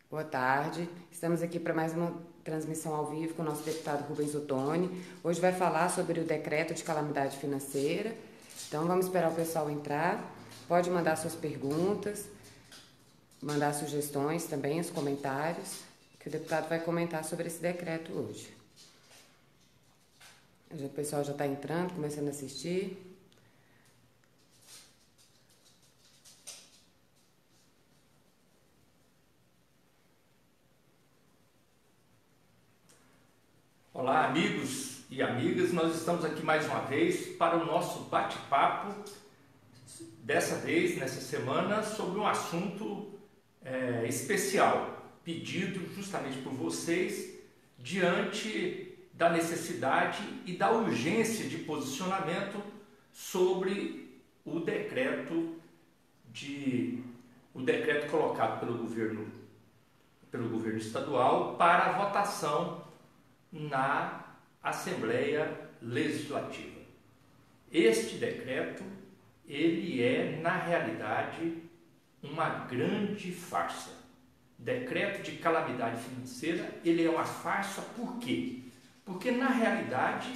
Boa tarde. Estamos aqui para mais uma transmissão ao vivo com o nosso deputado Rubens Ottoni. Hoje vai falar sobre o decreto de calamidade financeira. Então vamos esperar o pessoal entrar. Pode mandar suas perguntas, mandar sugestões também, os comentários, que o deputado vai comentar sobre esse decreto hoje. O pessoal já está entrando, começando a assistir. Olá, amigos e amigas, nós estamos aqui mais uma vez para o nosso bate-papo, dessa vez, nessa semana, sobre um assunto especial, pedido justamente por vocês, diante da necessidade e da urgência de posicionamento sobre o decreto colocado pelo governo estadual para a votação na Assembleia Legislativa. Este decreto, ele é, na realidade, uma grande farsa. Decreto de calamidade financeira, ele é uma farsa por quê? Porque, na realidade,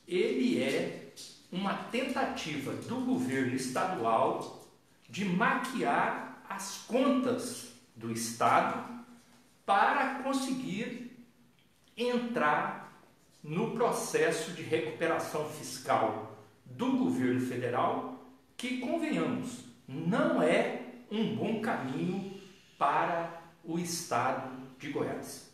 ele é uma tentativa do governo estadual de maquiar as contas do Estado para conseguir entrar no processo de recuperação fiscal do governo federal, que, convenhamos, não é um bom caminho para o estado de Goiás.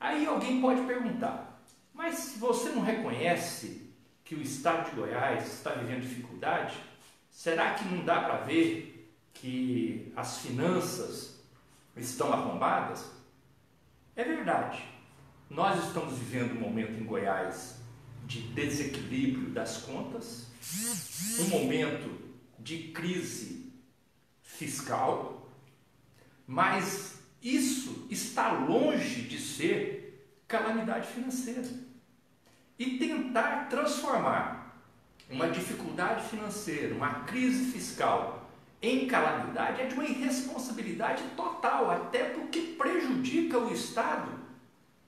Aí alguém pode perguntar, mas se você não reconhece que o estado de Goiás está vivendo dificuldade, será que não dá para ver que as finanças estão arrombadas? É verdade. Nós estamos vivendo um momento em Goiás de desequilíbrio das contas, um momento de crise fiscal, mas isso está longe de ser calamidade financeira. E tentar transformar uma dificuldade financeira, uma crise fiscal em calamidade é de uma irresponsabilidade total, até porque prejudica o Estado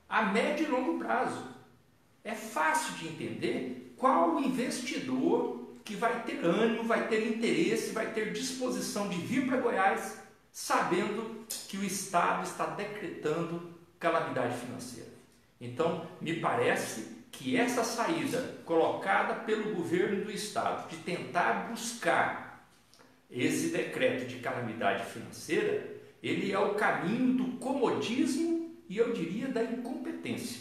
a médio e longo prazo. É fácil de entender qual o investidor que vai ter ânimo, vai ter interesse, vai ter disposição de vir para Goiás, sabendo que o Estado está decretando calamidade financeira. Então, me parece que essa saída colocada pelo governo do Estado de tentar buscar esse decreto de calamidade financeira, ele é o caminho do comodismo e eu diria da incompetência,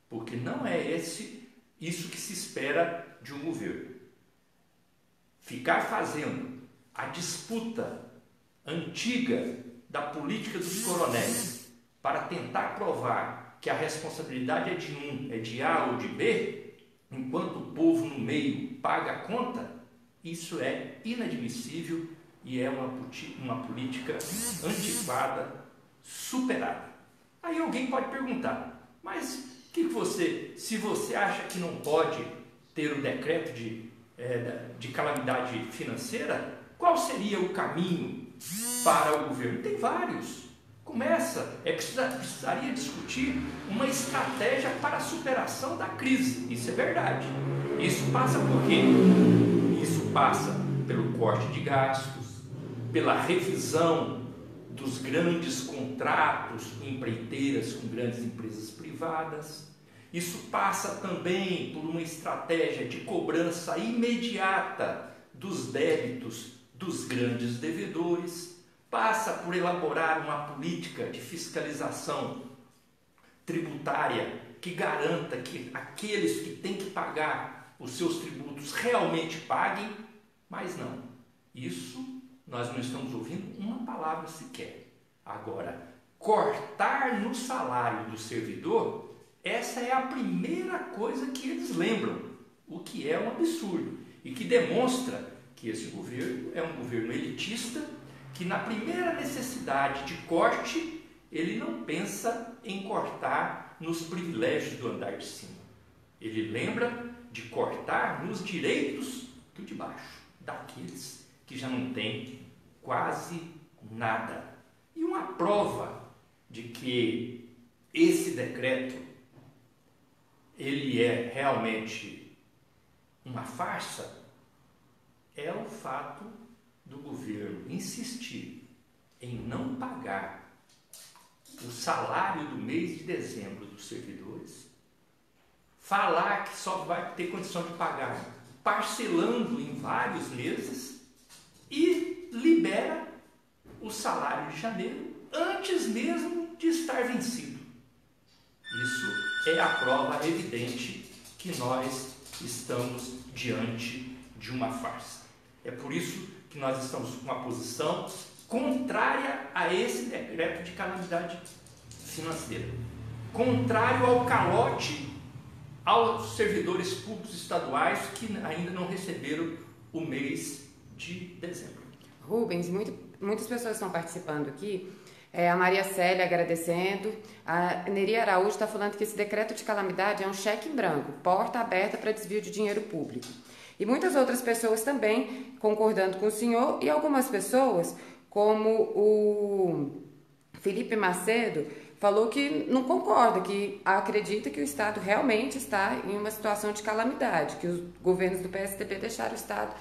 porque não é isso que se espera de um governo. Ficar fazendo a disputa antiga da política dos coronéis para tentar provar que a responsabilidade é de um, é de A ou de B, enquanto o povo no meio paga a conta, isso é inadmissível e é uma política antiquada, superada. Aí alguém pode perguntar, mas se você acha que não pode ter o decreto de calamidade financeira, qual seria o caminho para o governo? Tem vários. Precisaria discutir uma estratégia para a superação da crise. Isso é verdade. Isso passa por quê? Isso passa pelo corte de gastos, pela revisão dos grandes contratos com empreiteiras, com grandes empresas privadas. Isso passa também por uma estratégia de cobrança imediata dos débitos dos grandes devedores. Passa por elaborar uma política de fiscalização tributária que garanta que aqueles que têm que pagar os seus tributos realmente paguem, mas não. Isso nós não estamos ouvindo uma palavra sequer. Agora, cortar no salário do servidor, essa é a primeira coisa que eles lembram, o que é um absurdo e que demonstra que esse governo é um governo elitista, que na primeira necessidade de corte, ele não pensa em cortar nos privilégios do andar de cima. Ele lembra de cortar nos direitos do de baixo, daqueles que já não têm quase nada. E uma prova de que esse decreto ele é realmente uma farsa é o fato do governo insistir em não pagar o salário do mês de dezembro dos servidores, falar que só vai ter condição de pagar parcelando em vários meses e libera o salário de janeiro antes mesmo de estar vencido. Isso é a prova evidente que nós estamos diante de uma farsa. É por isso que nós estamos com uma posição contrária a esse decreto de calamidade financeira, contrário ao calote aos servidores públicos estaduais que ainda não receberam o mês de dezembro. Rubens, muitas pessoas estão participando aqui. A Maria Célia agradecendo. A Neri Araújo está falando que esse decreto de calamidade é um cheque em branco, porta aberta para desvio de dinheiro público. E muitas outras pessoas também concordando com o senhor, e algumas pessoas, como o Felipe Macedo, falou que não concorda, que acredita que o Estado realmente está em uma situação de calamidade, que os governos do PSDB deixaram o Estado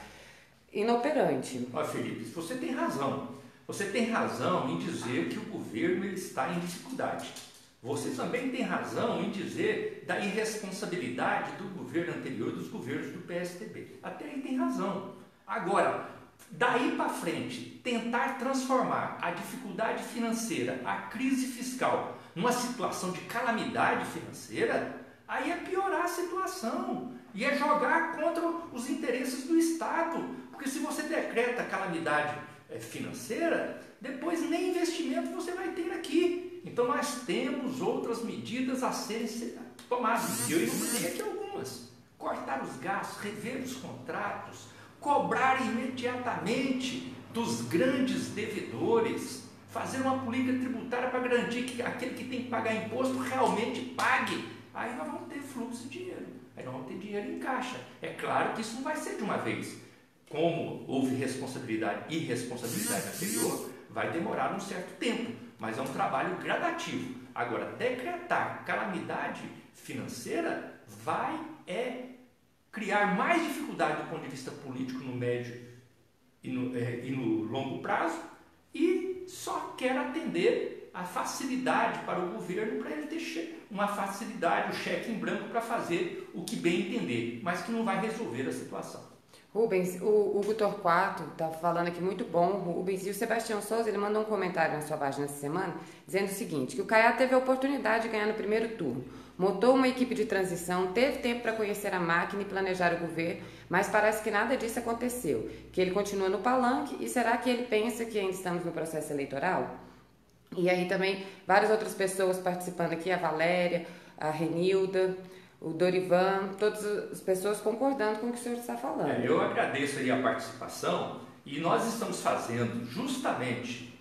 inoperante. Olha, Felipe, você tem razão. Você tem razão em dizer que o governo ele está em dificuldade. Você também tem razão em dizer da irresponsabilidade do governo anterior, dos governos do PSDB. Até aí tem razão. Agora, daí para frente, tentar transformar a dificuldade financeira, a crise fiscal, numa situação de calamidade financeira, aí é piorar a situação e é jogar contra os interesses do Estado. Porque se você decreta calamidade financeira, depois nem investimento você vai ter aqui. Então nós temos outras medidas a serem tomadas. Eu enumerei aqui algumas. Cortar os gastos, rever os contratos, cobrar imediatamente dos grandes devedores, fazer uma política tributária para garantir que aquele que tem que pagar imposto realmente pague. Aí nós vamos ter fluxo de dinheiro, aí nós vamos ter dinheiro em caixa. É claro que isso não vai ser de uma vez. Como houve responsabilidade e irresponsabilidade anterior, vai demorar um certo tempo, mas é um trabalho gradativo. Agora, decretar calamidade financeira vai criar mais dificuldade do ponto de vista político no médio e no longo prazo, e só quer atender a facilidade para o governo, para ele ter uma facilidade, o cheque em branco para fazer o que bem entender, mas que não vai resolver a situação. Rubens, o Hugo Torquato está falando aqui, muito bom, Rubens, e o Sebastião Souza, ele mandou um comentário na sua página essa semana, dizendo o seguinte, que o Caiado teve a oportunidade de ganhar no primeiro turno, montou uma equipe de transição, teve tempo para conhecer a máquina e planejar o governo, mas parece que nada disso aconteceu, que ele continua no palanque, e será que ele pensa que ainda estamos no processo eleitoral? E aí também várias outras pessoas participando aqui, a Valéria, a Renilda, o Dorivan, todas as pessoas concordando com o que o senhor está falando. Eu agradeço aí a participação, e nós estamos fazendo justamente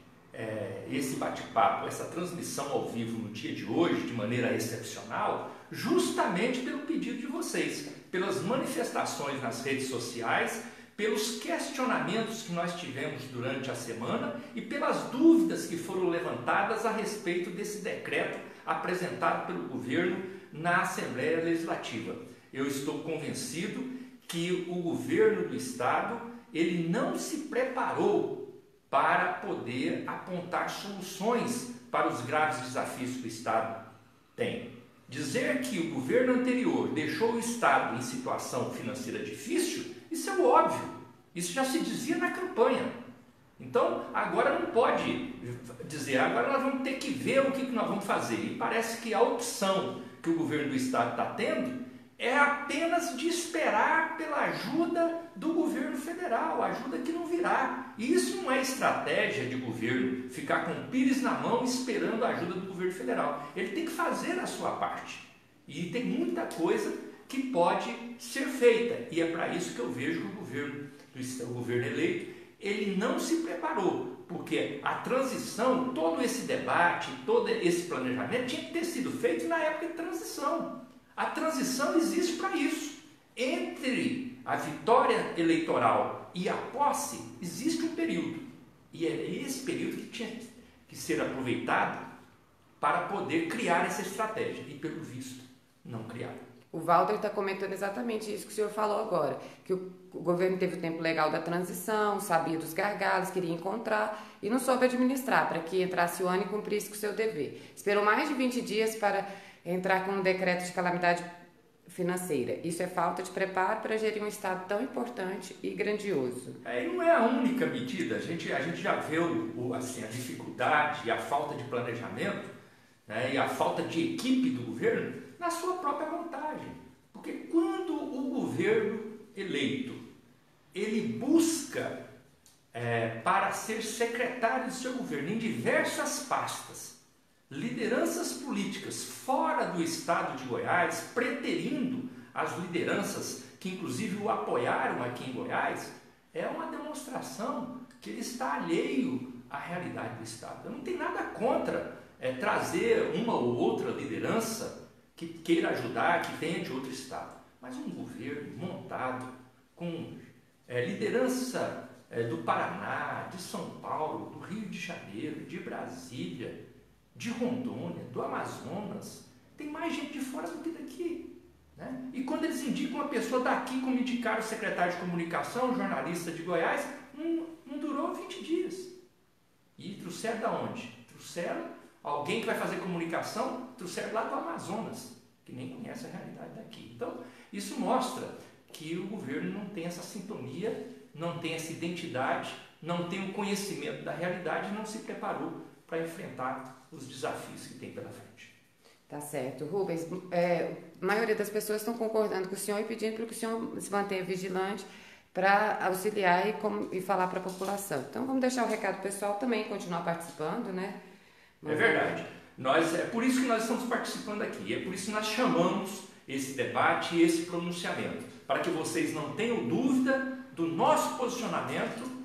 esse bate-papo, essa transmissão ao vivo no dia de hoje, de maneira excepcional, justamente pelo pedido de vocês, pelas manifestações nas redes sociais, pelos questionamentos que nós tivemos durante a semana e pelas dúvidas que foram levantadas a respeito desse decreto apresentado pelo governo na Assembleia Legislativa. Eu estou convencido que o governo do Estado ele não se preparou para poder apontar soluções para os graves desafios que o Estado tem. Dizer que o governo anterior deixou o Estado em situação financeira difícil, isso é o óbvio. Isso já se dizia na campanha. Então, agora não pode dizer, agora nós vamos ter que ver o que nós vamos fazer. E parece que a opção que o governo do Estado está tendo é apenas de esperar pela ajuda do governo federal, ajuda que não virá. E isso não é estratégia de governo, ficar com o pires na mão esperando a ajuda do governo federal. Ele tem que fazer a sua parte. E tem muita coisa que pode ser feita. E é para isso que eu vejo que o governo eleito, ele não se preparou, porque a transição, todo esse debate, todo esse planejamento tinha que ter sido feito na época de transição. A transição existe para isso. Entre a vitória eleitoral e a posse, existe um período. E é esse período que que ser aproveitado para poder criar essa estratégia. E, pelo visto, não criaram. O Walter está comentando exatamente isso que o senhor falou agora, que o governo teve o tempo legal da transição, sabia dos gargalos, queria encontrar e não soube administrar para que entrasse o ano e cumprisse com o seu dever. Esperou mais de 20 dias para entrar com um decreto de calamidade financeira. Isso é falta de preparo para gerir um Estado tão importante e grandioso. E não é a única medida. A gente já vê assim, a dificuldade e a falta de planejamento, né, e a falta de equipe do governo na sua própria montagem. Porque quando o governo eleito ele busca para ser secretário do seu governo em diversas pastas, lideranças políticas fora do estado de Goiás, preterindo as lideranças que inclusive o apoiaram aqui em Goiás, é uma demonstração que ele está alheio à realidade do estado. Eu não tenho nada contra trazer uma ou outra liderança que queira ajudar, que venha de outro estado, mas um governo montado com liderança do Paraná, de São Paulo, do Rio de Janeiro, de Brasília, de Rondônia, do Amazonas, tem mais gente de fora do que daqui, né? E quando eles indicam uma pessoa daqui, como indicaram o secretário de comunicação, jornalista de Goiás, não durou 20 dias. E trouxeram da onde? Trouxeram alguém que vai fazer comunicação, trouxeram lá do Amazonas, que nem conhece a realidade daqui. Então, isso mostra que o governo não tem essa sintonia, não tem essa identidade, não tem o conhecimento da realidade e não se preparou para enfrentar os desafios que tem pela frente. Tá certo. Rubens, a maioria das pessoas estão concordando com o senhor e pedindo para que o senhor se mantenha vigilante para auxiliar e falar para a população. Então, vamos deixar o recado pessoal também, continuar participando, né? É verdade. É por isso que nós estamos participando aqui, é por isso que nós chamamos esse debate e esse pronunciamento, para que vocês não tenham dúvida do nosso posicionamento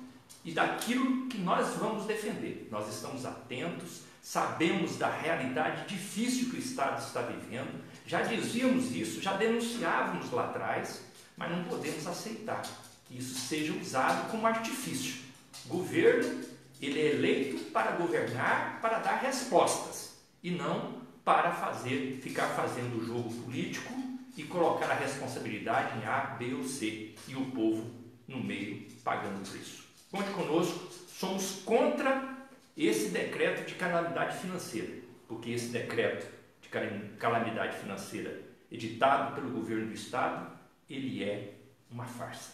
e daquilo que nós vamos defender. Nós estamos atentos, sabemos da realidade difícil que o Estado está vivendo, já dizíamos isso, já denunciávamos lá atrás, mas não podemos aceitar que isso seja usado como artifício. O governo, ele é eleito para governar, para dar respostas, e não para ficar fazendo o jogo político e colocar a responsabilidade em A, B ou C, e o povo no meio pagando por isso. Conte conosco, somos contra esse decreto de calamidade financeira, porque esse decreto de calamidade financeira editado pelo governo do Estado, ele é uma farsa.